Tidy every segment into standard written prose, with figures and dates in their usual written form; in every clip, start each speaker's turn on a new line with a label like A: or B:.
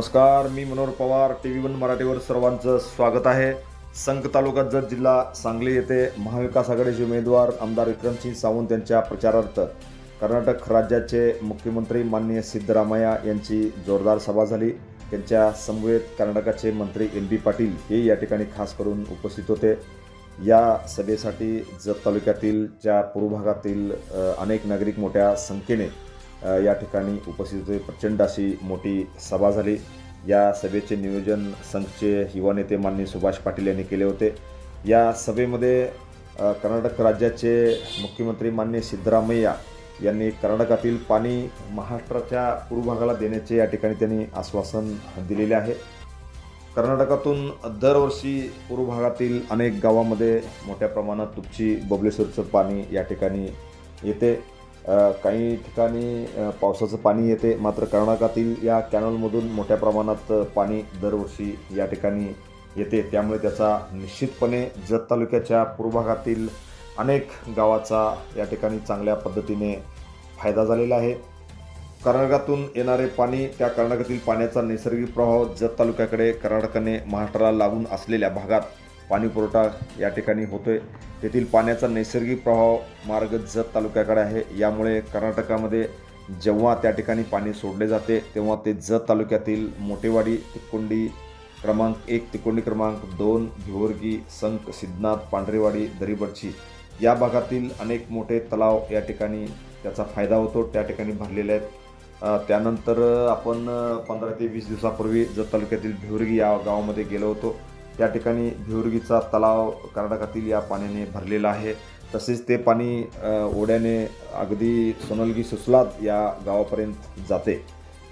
A: नमस्कार, मी मनोहर पवार. TV1 मराठीवर सर्वांचं स्वागत आहे. संक तालुका जत जिल्हा सांगली येथे महाविकास आघाडीचे उमेदवार आमदार विक्रमसिंह सावंत यांच्या प्रचारार्थ कर्नाटक राज्याचे मुख्यमंत्री माननीय सिद्धरामय्या यांची जोरदार सभा झाली. त्यांच्या समवेत कर्नाटकाचे मंत्री MP पाटील हे या ठिकाणी खास करून उपस्थित होते. या सभेसाठी जत तालुक्यातील ज्या पूर्व भागातील अनेक नागरिक मोठ्या संख्येने या ठिकाणी उपस्थित होते. प्रचंड अशी मोठी सभा झाली. या सभेचे नियोजन संघचे युवा नेते माननीय सुभाष पाटील यांनी केले होते. या सभेमध्ये कर्नाटक राज्याचे मुख्यमंत्री माननीय सिद्धरामय्या यांनी कर्नाटकातील पाणी महाराष्ट्राच्या पूर्व भागाला देण्याचे या ठिकाणी त्यांनी आश्वासन दिलेले आहे. कर्नाटकातून दरवर्षी पूर्व भागातील अनेक गावामध्ये मोठ्या प्रमाणात तुपची बबलेश्वरचं पाणी या ठिकाणी येते. काही ठिकाणी पावसाचं पाणी येते, मात्र कर्नाटकातील या कॅनलमधून मोठ्या प्रमाणात पाणी दरवर्षी या ठिकाणी येते. त्यामुळे त्याचा निश्चितपणे जत तालुक्याच्या पूर्व भागातील अनेक गावाचा या ठिकाणी चांगल्या पद्धतीने फायदा झालेला आहे. कर्नाटकातून येणारे पाणी, त्या कर्नाटकातील पाण्याचा नैसर्गिक प्रवाह जत तालुक्याकडे कर्नाटकाने महाराष्ट्राला लागून असलेल्या भागात पाणी पुरवठा या ठिकाणी होतोय. तेथील पाण्याचा नैसर्गिक प्रवाह मार्ग जत तालुक्याकडे आहे. यामुळे कर्नाटकामध्ये जेव्हा त्या ठिकाणी पाणी सोडले जाते तेव्हा ते जत तालुक्यातील मोठेवाडी, तिकोंडी क्रमांक 1, तिकोंडी क्रमांक 2, भिवर्गी, संक, सिद्धनाथ, पांढरेवाडी, दरीबडची या भागातील अनेक मोठे तलाव या ठिकाणी त्याचा फायदा होतो, त्या ठिकाणी भरलेले आहेत. त्यानंतर आपण 15 ते 20 दिवसापूर्वी जत तालुक्यातील भिवर्गी या गावामध्ये गेलो होतो. त्या ठिकाणी भिवर्गीचा तलाव कर्नाटकातील या पाण्याने भरलेला आहे. तसेच ते पाणी ओढ्याने अगदी सोनलगी सुसलाद या गावापर्यंत जाते.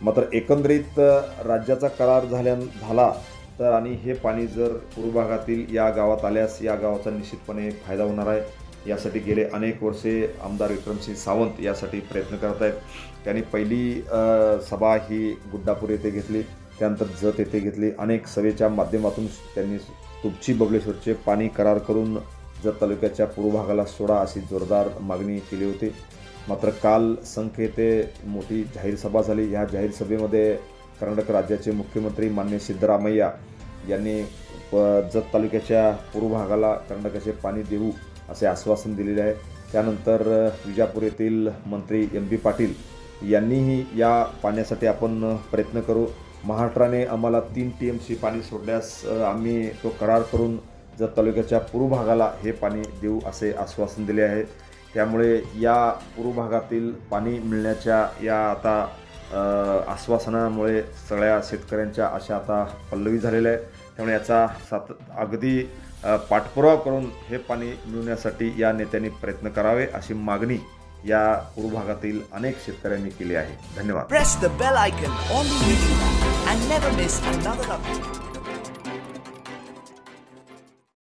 A: मात्र एकंदरीत राज्याचा करार झाला तर आणि हे पाणी जर पूर्व भागातील या गावात आल्यास या गावाचा निश्चितपणे फायदा होणार आहे. यासाठी गेले अनेक वर्षे आमदार विक्रमसिंह सावंत यासाठी प्रयत्न करत आहेत. त्यांनी पहिली सभा ही गुड्डापूर येथे घेतली, त्यानंतर जत येथे घेतली. अनेक सभेच्या माध्यमातून त्यांनी तुपची बबलेश्वरचे पाणी करार करून जत तालुक्याच्या पूर्व भागाला सोडा अशी जोरदार मागणी केली होती. मात्र काल संख येथे मोठी जाहीर सभा झाली. या जाहीर सभेमध्ये कर्नाटक राज्याचे मुख्यमंत्री माननीय सिद्धरामय्या यांनी जत तालुक्याच्या पूर्व भागाला कर्नाटकाचे पाणी देऊ असे आश्वासन दिलेले आहे. त्यानंतर विजापूर येथील मंत्री MP पाटील यांनीही या पाण्यासाठी आपण प्रयत्न करू. महाराष्ट्राने आम्हाला 3 TMC पाणी सोडल्यास आम्ही तो करार करून जत तालुक्याच्या पूर्व भागाला हे पाणी देऊ असे आश्वासन दिले आहे. त्यामुळे या पूर्व भागातील पाणी मिळण्याच्या या आता आश्वासनामुळे सगळ्या शेतकऱ्यांच्या आशा आता पल्लवी झालेल्या आहे. त्यामुळे याचा अगदी पाठपुरावा करून हे पाणी मिळवण्यासाठी या नेत्यांनी प्रयत्न करावे अशी मागणी या पूर्व भागातील अनेक शेतकऱ्यांनी केली आहे. धन्यवाद.
B: Press the bell icon on the video and never miss another update.